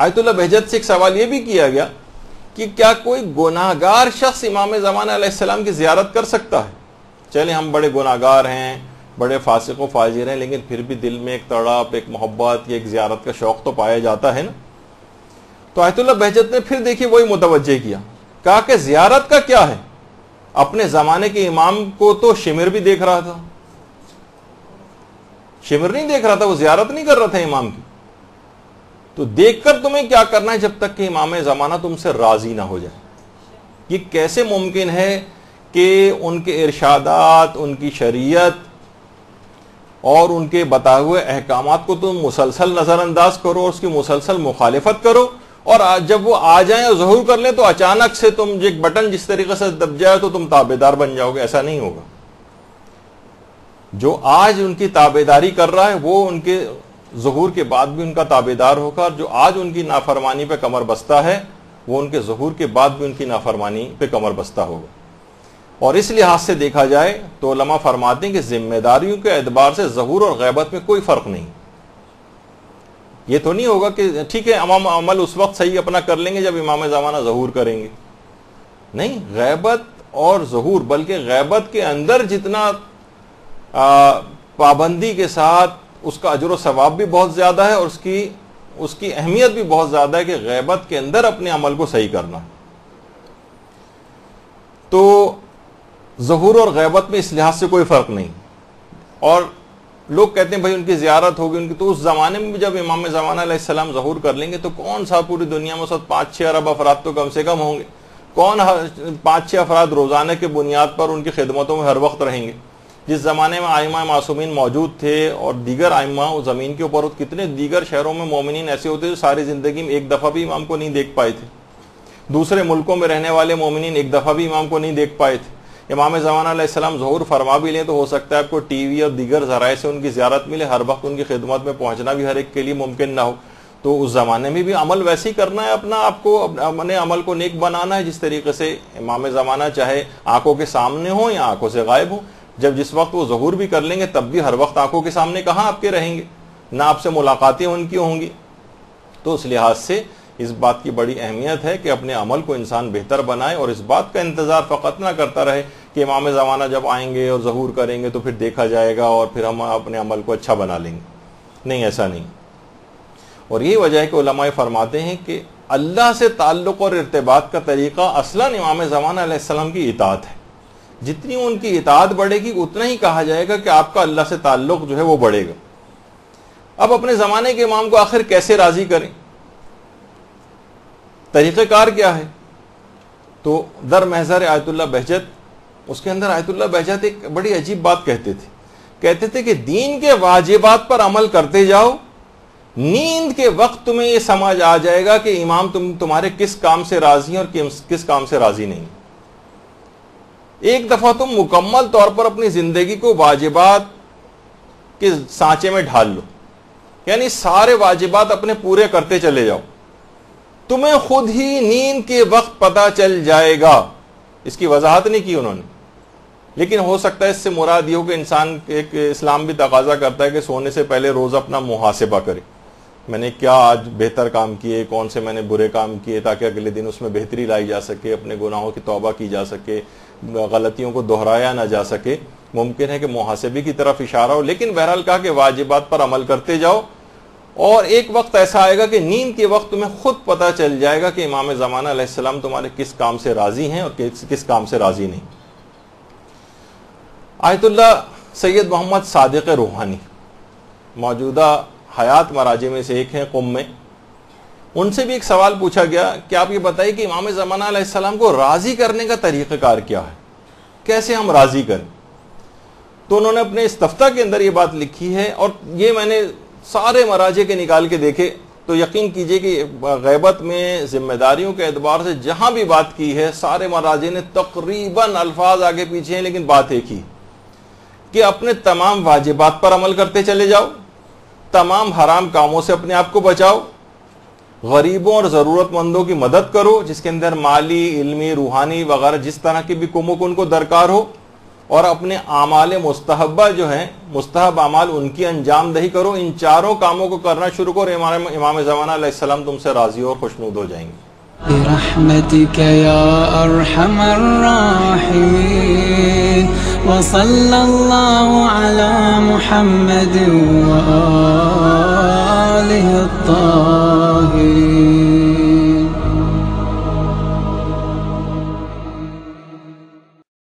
آیت اللہ بہجت سے ایک سوال یہ بھی کیا گیا کہ کیا کوئی گناہگار شخص امام زمانہ علیہ السلام کی زیارت کر سکتا ہے؟ چلیں ہم بڑے گناہگار ہیں، بڑے فاسق و فاجر ہیں، لیکن پھر بھی دل میں ایک تڑپ، ایک محبت یا ایک زیارت کا شوق تو پایا جاتا ہے نا۔ تو آیت اللہ بہجت نے پھر دیکھیے وہی متوجہ کیا، کہا کہ زیارت کا کیا ہے؟ اپنے زمانے کے امام کو تو شمر بھی دیکھ رہا تھا، شمر نہیں دیکھ رہا تھا، وہ زیارت نہیں کر رہا تھا امام کی۔ تو دیکھ کر تمہیں کیا کرنا ہے جب تک کہ امام زمانہ تم سے راضی نہ ہو جائے؟ یہ کیسے ممکن ہے کہ ان کے ارشادات، ان کی شریعت اور ان کے بتائے ہوئے احکامات کو تم مسلسل نظر انداز کرو اور اس کی مسلسل مخالفت کرو، اور جب وہ آ جائیں اور ظہور کر لیں تو اچانک سے تم ایک بٹن جس طریقے سے دب جائے تو تم تابعدار بن جاؤ گے؟ ایسا نہیں ہوگا۔ جو آج ان کی تابعداری کر رہا ہے وہ ان کے ظہور کے بعد بھی ان کا تابعدار ہوگا، اور جو آج ان کی نافرمانی پہ کمر بستہ ہے وہ ان کے ظہور کے بعد بھی ان کی نافرمانی پہ کمر بستہ ہوگا۔ اور اس لحاظ سے دیکھا جائے تو علماء فرماتے ہیں کہ ذمہ داریوں کے اعتبار سے ظہور اور غیبت میں کوئی فرق نہیں۔ یہ تو نہیں ہوگا کہ ٹھیک ہے امام عمل اس وقت صحیح اپنا کر لیں گے جب امام زمانہ ظہور کریں گے، نہیں، غیبت اور ظہور، بلکہ غیبت کے اندر جتنا پابندی کے ساتھ اس کا اجر و ثواب بھی بہت زیادہ ہے، اور اس کی اہمیت بھی بہت زیادہ ہے کہ غیبت کے اندر اپنے عمل کو صحیح کرنا۔ تو ظہور اور غیبت میں اس لحاظ سے کوئی فرق نہیں۔ اور لوگ کہتے ہیں بھائی ان کی زیارت ہوگی ان کی، تو اس زمانے میں بھی جب امام زمانہ علیہ السلام ظہور کر لیں گے تو کون سا پوری دنیا میں 5-6 ارب افراد تو کم سے کم ہوں گے؟ کون 5-6 افراد روزانہ کے بنیاد پر ان کی خدمتوں میں ہر وقت رہیں گے؟ جس زمانے میں ائمہ معصومین موجود تھے اور دیگر ائمہ زمین کے اوپر، کتنے دیگر شہروں میں مومنین ایسے ہوتے جو ساری زندگی میں ایک دفعہ بھی امام کو نہیں دیکھ پائے تھے، دوسرے ملکوں میں رہنے والے مومنین ایک دفعہ بھی امام کو نہیں دیکھ پائے تھے۔ امام زمانہ علیہ السلام ظہور فرما بھی لیں تو ہو سکتا ہے آپ کو ٹی وی اور دیگر ذرائع سے ان کی زیارت ملے، ہر وقت ان کی خدمت میں پہنچنا بھی ہر ایک کے لیے ممکن نہ ہو۔ تو اس زمانے میں بھی عمل ویسے ہی کرنا ہے، اپنا آپ کو اپنے عمل کو نیک بنانا ہے جس طریقے سے امام زمانہ چاہے آنکھوں کے سامنے ہوں یا آنکھوں سے غائب ہوں، جس وقت وہ ظہور بھی کر لیں گے تب بھی ہر وقت آنکھوں کے سامنے کہاں آپ کے رہیں گے، نہ آپ سے ملاقاتیں ان کی ہوں گی۔ تو اس لحاظ سے اس بات کی بڑی اہمیت ہے کہ اپنے عمل کو انسان بہتر بنائے، اور اس بات کا انتظار فقط نہ کرتا رہے کہ امام زمانہ جب آئیں گے اور ظہور کریں گے تو پھر دیکھا جائے گا اور پھر ہم اپنے عمل کو اچھا بنا لیں گے۔ نہیں، ایسا نہیں۔ اور یہی وجہ ہے کہ علماء فرماتے ہیں کہ اللہ سے تعلق اور ارتباط کا طریقہ اصلاً امام زمانہ علیہ السلام کی اطاعت ہے۔ جتنی ان کی اطاعت بڑھے گی اتنا ہی کہا جائے گا کہ آپ کا اللہ سے تعلق جو ہے وہ بڑھے گا۔ اب اپنے زمانے کے امام کو آخر کیسے راضی کریں؟ طریقہ کار کیا ہے؟ تو در محضر آیت اللہ بہجت، اس کے اندر آیت اللہ بہجت ایک بڑی عجیب بات کہتے تھے کہ دین کے واجبات پر عمل کرتے جاؤ، نیند کے وقت تمہیں یہ سمجھ آ جائے گا کہ امام تمہارے کس کام سے راضی ہیں اور کس کام سے راضی نہیں۔ ایک دفعہ تم مکمل طور پر اپنی زندگی کو واجبات کے سانچے میں ڈھال لو، یعنی سارے واجبات اپنے پورے کرتے چلے جاؤ، تمہیں خود ہی نیند کے وقت پتہ چل جائے گا۔ اس کی وضاحت نہیں کی انہوں نے، لیکن ہو سکتا ہے اس سے مراد یہ ہو کہ انسان ایک اسلام بھی تقاضا کرتا ہے کہ سونے سے پہلے روز اپنا محاسبہ کرے، میں نے کیا آج بہتر کام کیے، کون سے میں نے برے کام کیے، تاکہ اگلے دن اس میں بہتری لائی جا سکے، اپنے گناہوں کی توبہ کی جا سکے، غلطیوں کو دہرایا نہ جا سکے۔ ممکن ہے کہ محاسبے کی طرف اشارہ ہو، لیکن بہرحال کہا کہ واجبات پر عمل کرتے جاؤ، اور ایک وقت ایسا آئے گا کہ نیند کے وقت تمہیں خود پتہ چل جائے گا کہ امام زمانہ علیہ السلام تمہارے کس کام سے راضی ہیں اور کس کام سے راضی نہیں۔ آیت اللہ سید محمد صادق روحانی موجودہ حیات مراجع میں سے ایک ہیں قم میں، ان سے بھی ایک سوال پوچھا گیا کہ آپ یہ بتائیے کہ امام زمانہ علیہ السلام کو راضی کرنے کا طریقہ کار کیا ہے، کیسے ہم راضی کریں؟ تو انہوں نے اپنے استفتاء کے اندر یہ بات لکھی ہے، اور یہ میں نے سارے مراجع کے نکال کے دیکھے تو یقین کیجئے کہ غیبت میں ذمہ داریوں کے اعتبار سے جہاں بھی بات کی ہے سارے مراجع نے تقریباً الفاظ آگے پیچھے ہیں، لیکن بات ایک ہی کہ اپنے تمام واجبات پر عمل کرتے چلے جاؤ، تمام حرام کاموں سے اپنے آپ کو بچاؤ، غریبوں اور ضرورت مندوں کی مدد کرو، جس کے اندر مالی، علمی، روحانی وغیرہ جس طرح کی بھی کمک ان کو درکار ہو، اور اپنے اعمال مستحبہ جو ہیں مستحب اعمال ان کی انجام دہی کرو. ان چاروں کاموں کو کرنا شروع کرو, امام زمانہ علیہ السلام تم سے راضی اور خوشنود ہو جائیں گے. برحمتك يا أرحم الراحمين وصلى الله على محمد وآله الطاهرين.